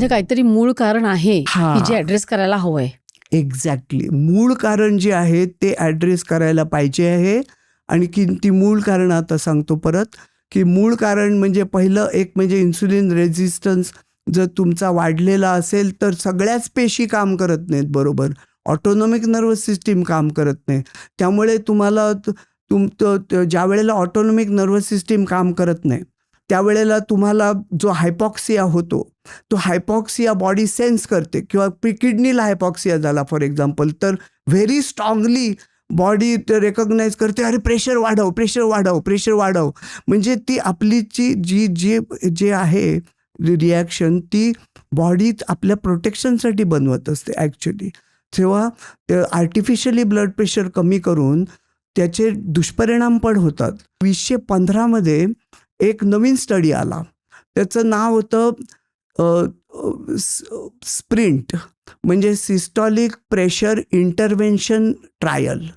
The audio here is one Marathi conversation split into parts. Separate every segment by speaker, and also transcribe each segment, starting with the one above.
Speaker 1: म्हणजे काहीतरी मूळ कारण आहे
Speaker 2: हा.
Speaker 1: की जे ऍड्रेस करायला हवंय.
Speaker 2: एक्झॅक्टली, मूळ कारण जे आहे ते ॲड्रेस करायला पाहिजे आहे. आणि की ती मूळ कारण आता सांगतो परत, की मूळ कारण म्हणजे पहिलं एक म्हणजे इन्सुलिन रेझिस्टन्स जर तुमचा वाढलेला असेल तर सगळ्याच पेशी काम करत नाहीत बरोबर, ऑटोनॉमिक नर्वस सिस्टीम काम करत नाही. त्यामुळे तुम्हाला ज्या वेळेला ऑटोनॉमिक नर्वस सिस्टीम काम करत नाही त्यावेळेला तुम्हाला जो हायपॉक्सिया होतो, तो हायपॉक्सिया बॉडी सेन्स करते. किंवा किडनीला हायपॉक्सिया झाला फॉर एक्झाम्पल, तर व्हेरी स्ट्रॉंगली बॉडी रेकॉग्नाइज करते, अरे प्रेशर वाढव, प्रेशर वाढव, प्रेशर वाढव. म्हणजे ती आपलीची जी जी जे आहे रिॲक्शन ती बॉडी आपल्या प्रोटेक्शनसाठी बनवत असते ॲक्च्युली. तेव्हा ते आर्टिफिशियली ब्लड प्रेशर कमी करून त्याचे दुष्परिणाम पण होतात. 2015 एक नवीन स्टडी आला, त्याचं नाव होतं स्प्रिंट, म्हणजे सिस्टॉलिक प्रेशर इंटरव्हेन्शन ट्रायल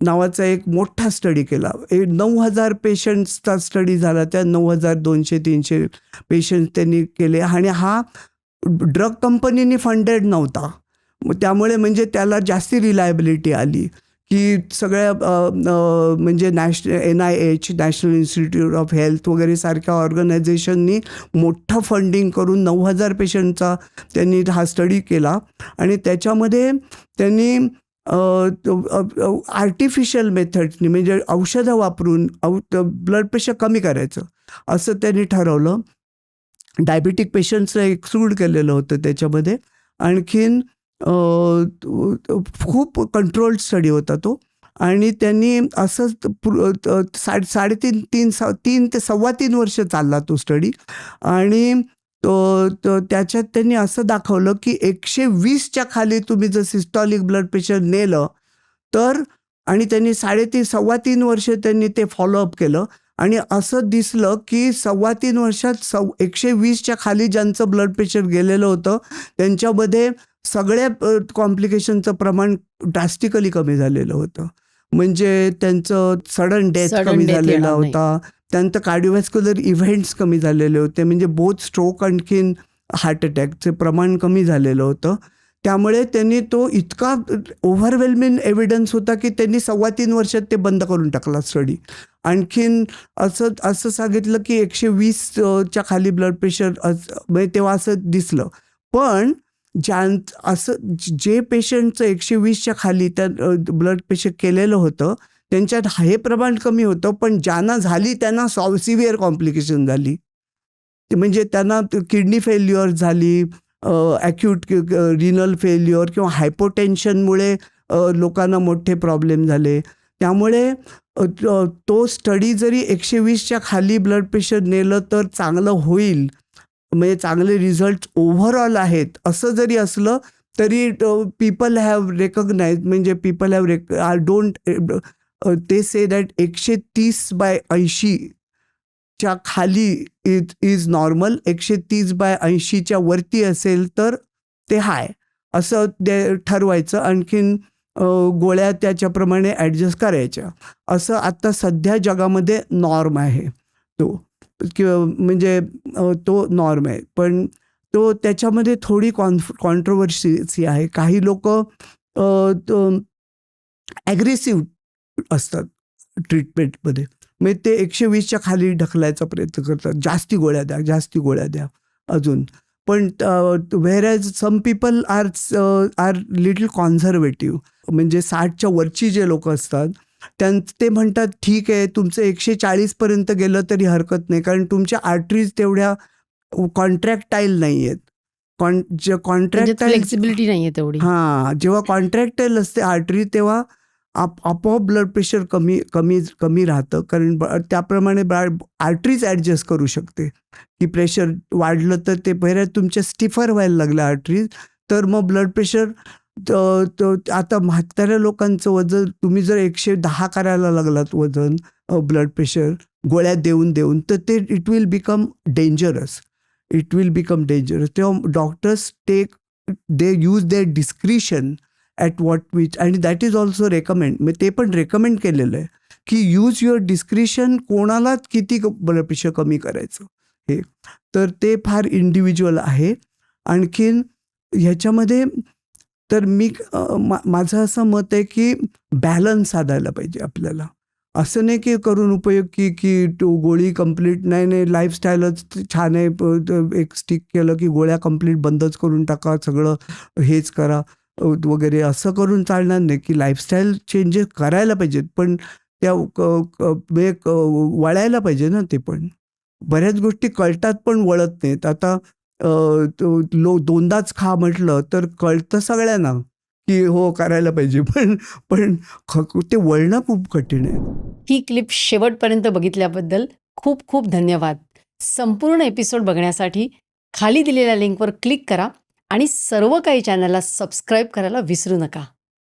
Speaker 2: नावाचा एक मोठा स्टडी केला. 9,000 पेशंट्सचा स्टडी झाला. त्या 9,200-300 पेशंट्स त्यांनी केले. आणि हा ड्रग कंपनीने फंडेड नव्हता, त्यामुळे म्हणजे त्याला जास्ती रिलायबिलिटी आली की सगळ्या म्हणजे NIH national institute of health वगैरे सारख्या ऑर्गनायझेशननी मोठं फंडिंग करून 9,000 पेशंटचा त्यांनी हा स्टडी केला. आणि त्याच्यामध्ये त्यांनी आर्टिफिशियल मेथड्सनी म्हणजे औषधं वापरून ब्लड प्रेशर कमी करायचं असं त्यांनी ठरवलं. डायबिटिक पेशंट्सला एक्सक्लूड केलेलं होतं त्याच्यामध्ये. आणखीन खूप कंट्रोल्ड स्टडी होता तो. आणि त्यांनी असंच 3 ते 3.25 वर्ष चालला तो स्टडी. आणि त्याच्यात त्यांनी असं दाखवलं की 120च्या खाली तुम्ही जर सिस्टॉलिक ब्लड प्रेशर नेलं तर, आणि त्यांनी 3.5 वर्ष त्यांनी ते फॉलोअप केलं. आणि असं दिसलं की 3.25 वर्षात 120च्या खाली ज्यांचं ब्लड प्रेशर गेलेलं होतं त्यांच्यामध्ये सगळ्या कॉम्प्लिकेशनचं प्रमाण ड्रास्टिकली कमी झालेलं होतं. म्हणजे त्यांचं सडन डेथ कमी झालेला होता, त्यांचं कार्डिओव्हॅस्क्युलर इव्हेंट्स कमी झालेले होते, म्हणजे बोथ स्ट्रोक आणखीन हार्ट अटॅकचे प्रमाण कमी झालेलं होतं. त्यामुळे त्यांनी तो इतका ओव्हरवेल्मिंग एव्हिडन्स होता की त्यांनी 3.25 वर्षात ते बंद करून टाकला स्टडी. आणखीन असं सांगितलं की 120च्या खाली ब्लड प्रेशर म्हणजे तेव्हा असं दिसलं. पण जे पेशंटचं 120च्या खाली त्या ब्लड प्रेशर केलेलं होतं त्यांच्यात हे प्रमाण कमी होतं, पण ज्यांना झाली त्यांना सिव्हिअर कॉम्प्लिकेशन झाली. म्हणजे त्यांना किडनी फेल्युअर झाली, ॲक्यूट रिनल फेल्युअर किंवा हायपोटेन्शनमुळे लोकांना मोठे प्रॉब्लेम झाले. त्यामुळे तो स्टडी जरी 120च्या खाली ब्लड प्रेशर नेलं तर चांगलं होईल, म्हणजे चांगले रिझल्ट ओव्हरऑल आहेत असं जरी असलं तरी पीपल हॅव रेकग्नाइज, म्हणजे पीपल हॅव ते से दॅट 130/80च्या खाली इज नॉर्मल, 130/80च्या वरती असेल तर ते हाय असं ठरवायचं. आणखीन गोळ्या त्याच्याप्रमाणे ॲडजस्ट करायच्या, असं आता सध्या जगामध्ये नॉर्म आहे तो, किंवा म्हणजे तो नॉर्म आहे. पण तो त्याच्यामध्ये थोडी कॉन्ट्रोवर्सी आहे. काही लोक ॲग्रेसिव्ह असतात ट्रीटमेंटमध्ये, म्हणजे ते 120च्या खाली ढकलायचा प्रयत्न करतात, जास्ती गोळ्या द्या, जास्ती गोळ्या द्या अजून. पण whereas some people are little conservative, म्हणजे 60च्या वरची जे लोक असतात ते म्हणतात ठीक आहे तुमचं 140पर्यंत गेलं तरी हरकत नाही, कारण तुमच्या आर्टरीज तेवढ्या कॉन्ट्रॅक्टाईल नाही आहेत.
Speaker 1: फ्लेक्सिबिलिटी नाही आहे तेवढी.
Speaker 2: हां, जेव्हा कॉन्ट्रॅक्टाईल असते आर्टरी तेव्हा आपोआप ब्लड प्रेशर कमी राहतं, कारण त्याप्रमाणे आर्टरीज ॲडजस्ट करू शकते की प्रेशर वाढलं तर ते पहिल्या तुमच्या स्टिफर व्हायला लागलं आर्टरीज, तर मग ब्लड प्रेशर. आता म्हाताऱ्या लोकांचं वजन तुम्ही जर 110 करायला लागलात वजन ब्लड प्रेशर गोळ्या देऊन तर ते इट विल बिकम डेंजरस. तेव्हा doctors they use their discretion at what which, आणि दॅट इज ऑल्सो रेकमेंड, म्हणजे ते पण रेकमेंड केलेलं आहे की यूज युअर डिस्क्रिशन, कोणाला किती ब्लड प्रेशर कमी करायचं हे, तर ते फार इंडिव्हिज्युअल आहे. आणखीन ह्याच्यामध्ये तर माझं असं मत आहे की बॅलन्स साधायला पाहिजे आपल्याला. असं नाही की करून उपयोग की तो गोळी कंप्लीट नाही लाईफस्टाईलच छान आहे, एक स्टिक केलं की गोळ्या कंप्लीट बंदच करून टाका, सगळं हेच करा वगैरे, असं करून चालणार नाही. की लाईफस्टाईल चेंजेस करायला पाहिजेत, पण त्या वळायला पाहिजे ना. ते पण बऱ्याच गोष्टी कळतात पण वळत नाहीत. आता दोनदाच खा म्हटलं तर कळतं सगळ्यांना की हो करायला पाहिजे, पण पण ते वळणं खूप कठीण आहे.
Speaker 1: ही क्लिप शेवटपर्यंत बघितल्याबद्दल खूप खूप धन्यवाद. संपूर्ण एपिसोड बघण्यासाठी खाली दिलेल्या लिंकवर क्लिक करा आणि सर्व काही चॅनलला सबस्क्राईब करायला विसरू नका.